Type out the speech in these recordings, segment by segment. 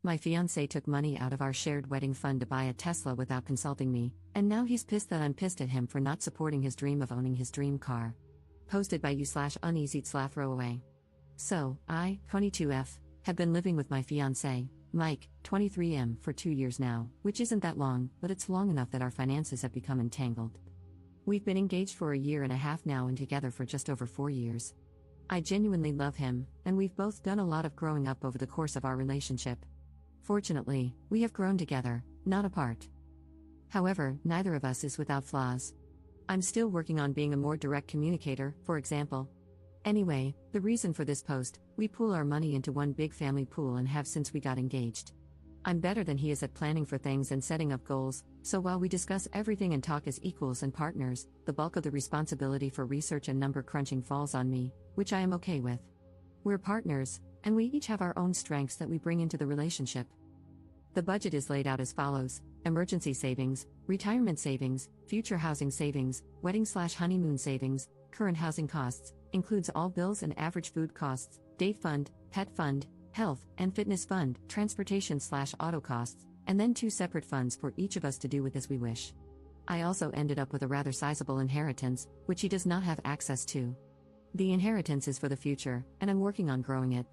My fiancé took money out of our shared wedding fund to buy a Tesla without consulting me, and now he's pissed that I'm pissed at him for not supporting his dream of owning his dream car. Posted by you/uneasy/throwaway. So, I, 22F, have been living with my fiancé, Mike, 23M, for 2 years now, which isn't that long, but it's long enough that our finances have become entangled. We've been engaged for a year and a half now and together for just over 4 years. I genuinely love him, and we've both done a lot of growing up over the course of our relationship. Fortunately, we have grown together, not apart. However, neither of us is without flaws. I'm still working on being a more direct communicator, for example. Anyway, the reason for this post: we pool our money into one big family pool and have since we got engaged. I'm better than he is at planning for things and setting up goals, so while we discuss everything and talk as equals and partners, the bulk of the responsibility for research and number crunching falls on me, which I am okay with. We're partners, and we each have our own strengths that we bring into the relationship. The budget is laid out as follows: emergency savings, retirement savings, future housing savings, wedding/honeymoon savings, current housing costs, includes all bills and average food costs, date fund, pet fund, health and fitness fund, transportation/auto costs, and then 2 separate funds for each of us to do with as we wish. I also ended up with a rather sizable inheritance, which he does not have access to. The inheritance is for the future, and I'm working on growing it.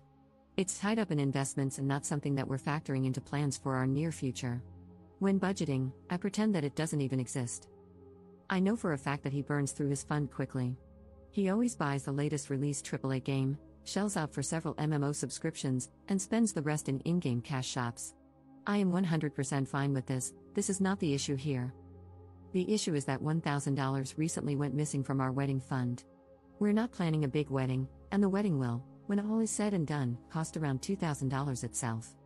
It's tied up in investments and not something that we're factoring into plans for our near future. When budgeting, I pretend that it doesn't even exist. I know for a fact that he burns through his fund quickly. He always buys the latest release AAA game, shells out for several MMO subscriptions, and spends the rest in in-game cash shops. I am 100% fine with this. This is not the issue here. The issue is that $1,000 recently went missing from our wedding fund. We're not planning a big wedding, and the wedding will, when all is said and done, cost around $2,000 itself.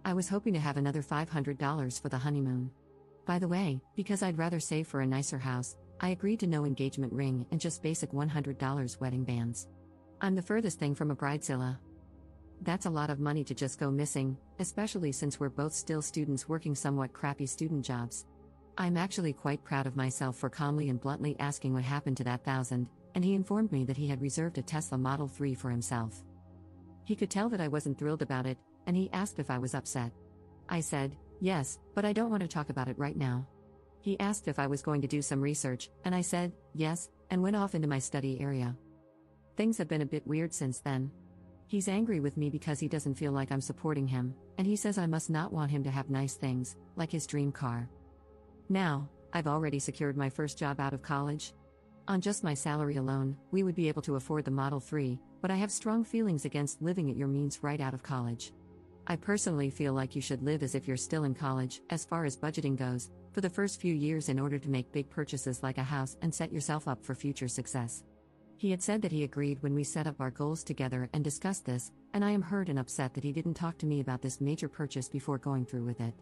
I was hoping to have another $500 for the honeymoon. By the way, because I'd rather save for a nicer house, I agreed to no engagement ring and just basic $100 wedding bands. I'm the furthest thing from a bridezilla. That's a lot of money to just go missing, especially since we're both still students working somewhat crappy student jobs. I'm actually quite proud of myself for calmly and bluntly asking what happened to that $1,000, and he informed me that he had reserved a Tesla Model 3 for himself. He could tell that I wasn't thrilled about it, and he asked if I was upset. I said, yes, but I don't want to talk about it right now. He asked if I was going to do some research, and I said, yes, and went off into my study area. Things have been a bit weird since then. He's angry with me because he doesn't feel like I'm supporting him, and he says I must not want him to have nice things, like his dream car. Now, I've already secured my first job out of college. On just my salary alone, we would be able to afford the Model 3, but I have strong feelings against living at your means right out of college. I personally feel like you should live as if you're still in college, as far as budgeting goes, for the first few years in order to make big purchases like a house and set yourself up for future success. He had said that he agreed when we set up our goals together and discussed this, and I am hurt and upset that he didn't talk to me about this major purchase before going through with it.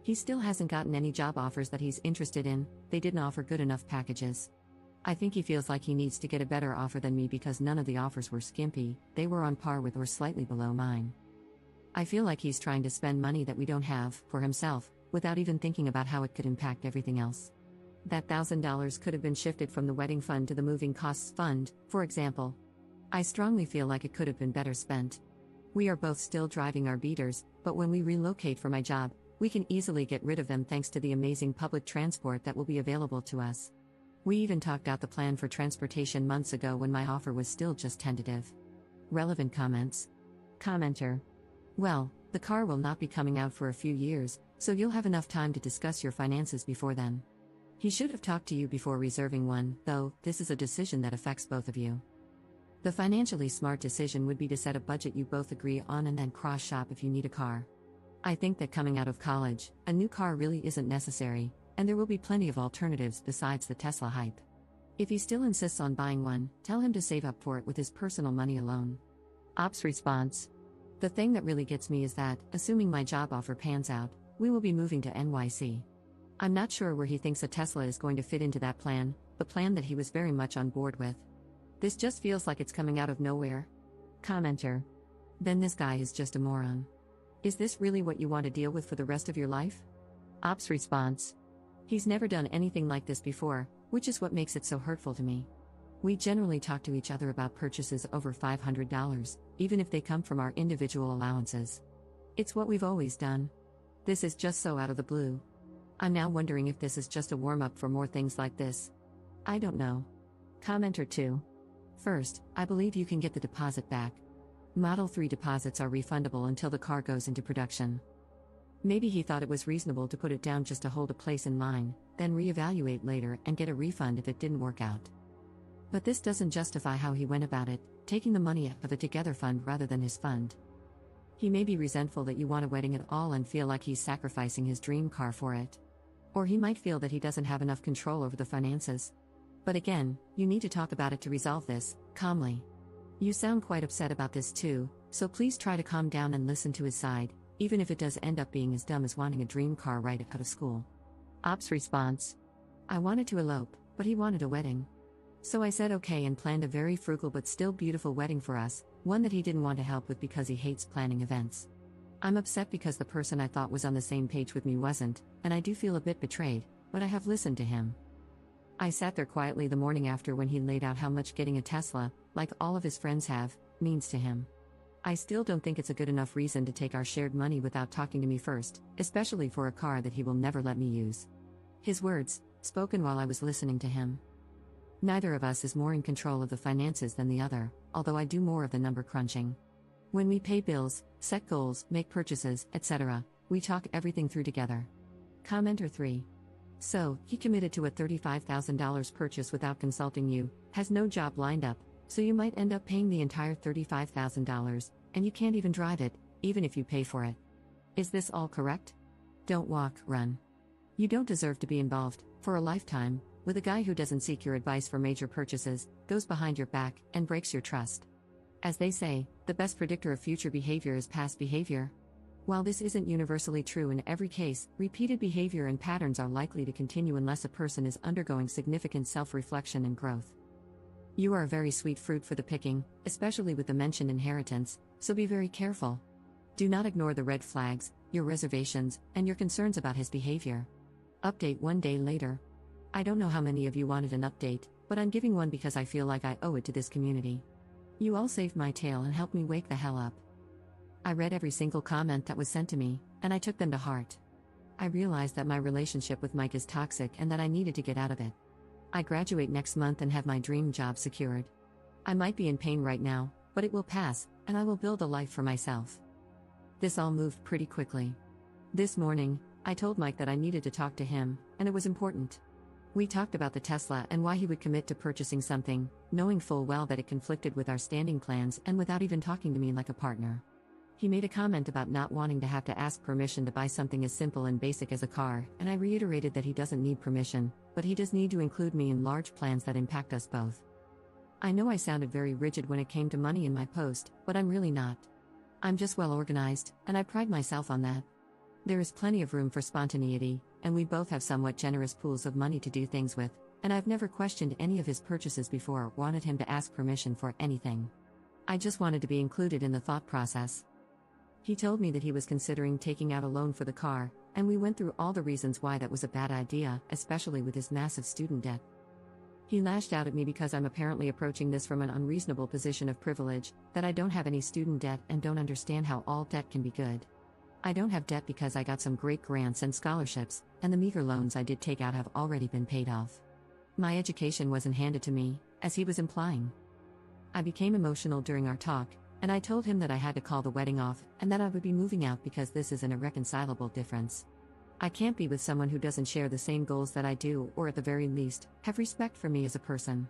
He still hasn't gotten any job offers that he's interested in. They didn't offer good enough packages. I think he feels like he needs to get a better offer than me because none of the offers were skimpy, they were on par with or slightly below mine. I feel like he's trying to spend money that we don't have, for himself, without even thinking about how it could impact everything else. That $1,000 could have been shifted from the wedding fund to the moving costs fund, for example. I strongly feel like it could have been better spent. We are both still driving our beaters, but when we relocate for my job, we can easily get rid of them thanks to the amazing public transport that will be available to us. We even talked out the plan for transportation months ago when my offer was still just tentative. Relevant comments. Commenter. Well, the car will not be coming out for a few years, so you'll have enough time to discuss your finances before then. He should have talked to you before reserving one, though. This is a decision that affects both of you. The financially smart decision would be to set a budget you both agree on and then cross-shop if you need a car. I think that coming out of college, a new car really isn't necessary, and there will be plenty of alternatives besides the Tesla hype. If he still insists on buying one, tell him to save up for it with his personal money alone. Ops response. The thing that really gets me is that, assuming my job offer pans out, we will be moving to NYC. I'm not sure where he thinks a Tesla is going to fit into that plan, the plan that he was very much on board with. This just feels like it's coming out of nowhere. Commenter. Then this guy is just a moron. Is this really what you want to deal with for the rest of your life? Ops response. He's never done anything like this before, which is what makes it so hurtful to me. We generally talk to each other about purchases over $500, even if they come from our individual allowances. It's what we've always done. This is just so out of the blue. I'm now wondering if this is just a warm-up for more things like this. I don't know. Commenter 2. First, I believe you can get the deposit back. Model 3 deposits are refundable until the car goes into production. Maybe he thought it was reasonable to put it down just to hold a place in line, then reevaluate later and get a refund if it didn't work out. But this doesn't justify how he went about it, taking the money out of the Together fund rather than his fund. He may be resentful that you want a wedding at all and feel like he's sacrificing his dream car for it. Or he might feel that he doesn't have enough control over the finances. But again, you need to talk about it to resolve this, calmly. You sound quite upset about this too, so please try to calm down and listen to his side, even if it does end up being as dumb as wanting a dream car right out of school. Op's response. I wanted to elope, but he wanted a wedding. So I said okay and planned a very frugal but still beautiful wedding for us, one that he didn't want to help with because he hates planning events. I'm upset because the person I thought was on the same page with me wasn't, and I do feel a bit betrayed, but I have listened to him. I sat there quietly the morning after when he laid out how much getting a Tesla, like all of his friends have, means to him. I still don't think it's a good enough reason to take our shared money without talking to me first, especially for a car that he will never let me use. His words, spoken while I was listening to him. Neither of us is more in control of the finances than the other, although I do more of the number crunching. When we pay bills, set goals, make purchases, etc., we talk everything through together. Commenter 3. So, he committed to a $35,000 purchase without consulting you, has no job lined up, so you might end up paying the entire $35,000, and you can't even drive it, even if you pay for it. Is this all correct? Don't walk, run. You don't deserve to be involved, for a lifetime, with a guy who doesn't seek your advice for major purchases, goes behind your back, and breaks your trust. As they say, the best predictor of future behavior is past behavior. While this isn't universally true in every case, repeated behavior and patterns are likely to continue unless a person is undergoing significant self-reflection and growth. You are a very sweet fruit for the picking, especially with the mentioned inheritance, so be very careful. Do not ignore the red flags, your reservations, and your concerns about his behavior. Update 1 day later. I don't know how many of you wanted an update, but I'm giving one because I feel like I owe it to this community. You all saved my tail and helped me wake the hell up. I read every single comment that was sent to me, and I took them to heart. I realized that my relationship with Mike is toxic and that I needed to get out of it. I graduate next month and have my dream job secured. I might be in pain right now, but it will pass, and I will build a life for myself. This all moved pretty quickly. This morning, I told Mike that I needed to talk to him, and it was important. We talked about the Tesla and why he would commit to purchasing something, knowing full well that it conflicted with our standing plans and without even talking to me like a partner. He made a comment about not wanting to have to ask permission to buy something as simple and basic as a car, and I reiterated that he doesn't need permission, but he does need to include me in large plans that impact us both. I know I sounded very rigid when it came to money in my post, but I'm really not. I'm just well organized, and I pride myself on that. There is plenty of room for spontaneity, and we both have somewhat generous pools of money to do things with, and I've never questioned any of his purchases before or wanted him to ask permission for anything. I just wanted to be included in the thought process. He told me that he was considering taking out a loan for the car, and we went through all the reasons why that was a bad idea, especially with his massive student debt. He lashed out at me because I'm apparently approaching this from an unreasonable position of privilege, that I don't have any student debt and don't understand how all debt can be good. I don't have debt because I got some great grants and scholarships, and the meager loans I did take out have already been paid off. My education wasn't handed to me, as he was implying. I became emotional during our talk, and I told him that I had to call the wedding off and that I would be moving out because this is an irreconcilable difference. I can't be with someone who doesn't share the same goals that I do, or at the very least, have respect for me as a person.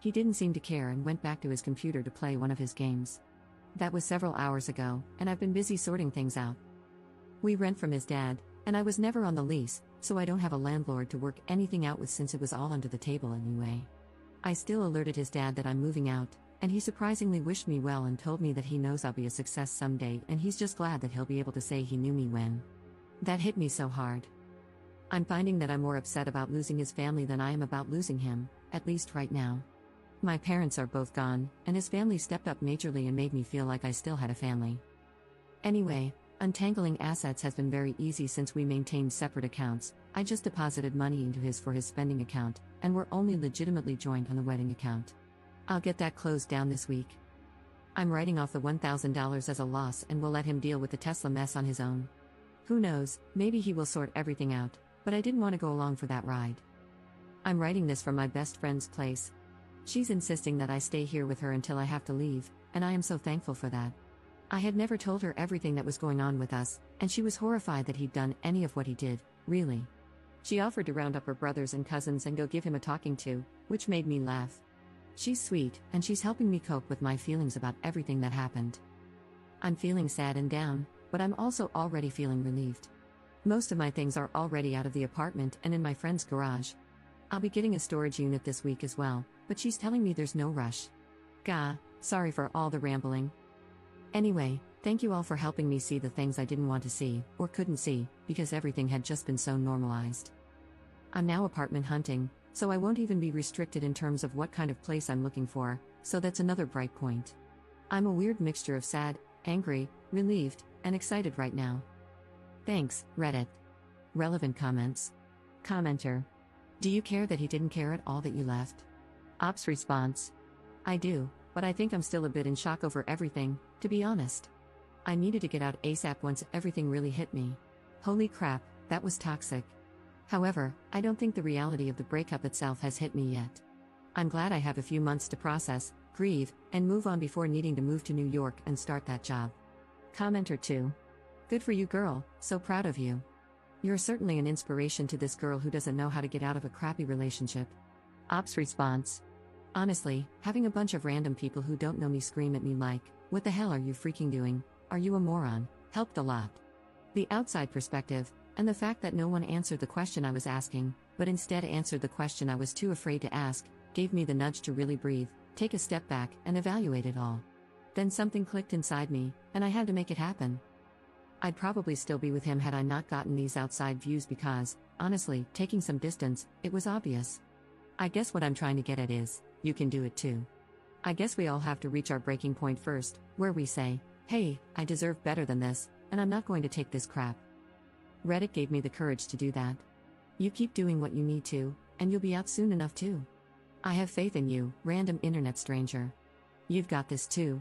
He didn't seem to care and went back to his computer to play one of his games. That was several hours ago, and I've been busy sorting things out. We rent from his dad, and I was never on the lease, so I don't have a landlord to work anything out with since it was all under the table anyway. I still alerted his dad that I'm moving out, and he surprisingly wished me well and told me that he knows I'll be a success someday and he's just glad that he'll be able to say he knew me when. That hit me so hard. I'm finding that I'm more upset about losing his family than I am about losing him, at least right now. My parents are both gone, and his family stepped up majorly and made me feel like I still had a family. Anyway, untangling assets has been very easy since we maintained separate accounts. I just deposited money into his for his spending account, and we're only legitimately joined on the wedding account. I'll get that closed down this week. I'm writing off the $1,000 as a loss and will let him deal with the Tesla mess on his own. Who knows, maybe he will sort everything out, but I didn't want to go along for that ride. I'm writing this from my best friend's place. She's insisting that I stay here with her until I have to leave, and I am so thankful for that. I had never told her everything that was going on with us, and she was horrified that he'd done any of what he did, really. She offered to round up her brothers and cousins and go give him a talking to, which made me laugh. She's sweet, and she's helping me cope with my feelings about everything that happened. I'm feeling sad and down, but I'm also already feeling relieved. Most of my things are already out of the apartment and in my friend's garage. I'll be getting a storage unit this week as well, but she's telling me there's no rush. Gah, sorry for all the rambling. Anyway, thank you all for helping me see the things I didn't want to see, or couldn't see, because everything had just been so normalized. I'm now apartment hunting, so I won't even be restricted in terms of what kind of place I'm looking for, so that's another bright point. I'm a weird mixture of sad, angry, relieved, and excited right now. Thanks, Reddit. Relevant comments. Commenter. Do you care that he didn't care at all that you left? Ops response. I do, but I think I'm still a bit in shock over everything, to be honest. I needed to get out ASAP once everything really hit me. Holy crap, that was toxic. However, I don't think the reality of the breakup itself has hit me yet. I'm glad I have a few months to process, grieve, and move on before needing to move to New York and start that job. Commenter 2. Good for you, girl, so proud of you. You're certainly an inspiration to this girl who doesn't know how to get out of a crappy relationship. Ops response. Honestly, having a bunch of random people who don't know me scream at me like, "What the hell are you freaking doing? Are you a moron?" helped a lot. The outside perspective, and the fact that no one answered the question I was asking, but instead answered the question I was too afraid to ask, gave me the nudge to really breathe, take a step back, and evaluate it all. Then something clicked inside me, and I had to make it happen. I'd probably still be with him had I not gotten these outside views because, honestly, taking some distance, it was obvious. I guess what I'm trying to get at is, you can do it too. I guess we all have to reach our breaking point first, where we say, hey, I deserve better than this, and I'm not going to take this crap. Reddit gave me the courage to do that. You keep doing what you need to, and you'll be out soon enough too. I have faith in you, random internet stranger. You've got this too,